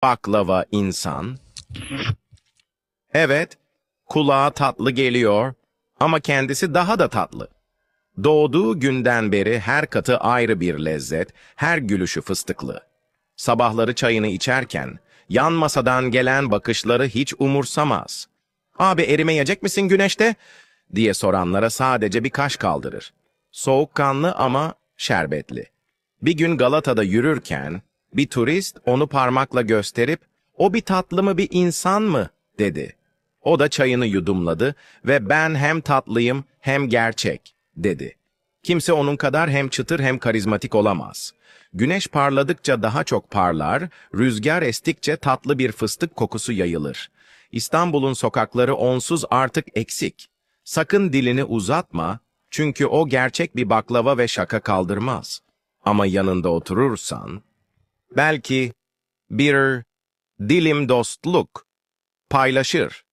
Baklava insan. Evet, kulağa tatlı geliyor ama kendisi daha da tatlı. Doğduğu günden beri her katı ayrı bir lezzet, her gülüşü fıstıklı. Sabahları çayını içerken, yan masadan gelen bakışları hiç umursamaz. "Abi erimeyecek misin güneşte?" diye soranlara sadece bir kaş kaldırır. Soğukkanlı ama şerbetli. Bir gün Galata'da yürürken, bir turist onu parmakla gösterip, "O bir tatlı mı bir insan mı?" dedi. O da çayını yudumladı ve "Ben hem tatlıyım hem gerçek," dedi. Kimse onun kadar hem çıtır hem karizmatik olamaz. Güneş parladıkça daha çok parlar, rüzgar estikçe tatlı bir fıstık kokusu yayılır. İstanbul'un sokakları onsuz artık eksik. Sakın dilini uzatma, çünkü o gerçek bir baklava ve şaka kaldırmaz. Ama yanında oturursan, belki bir dilim dostluk paylaşır.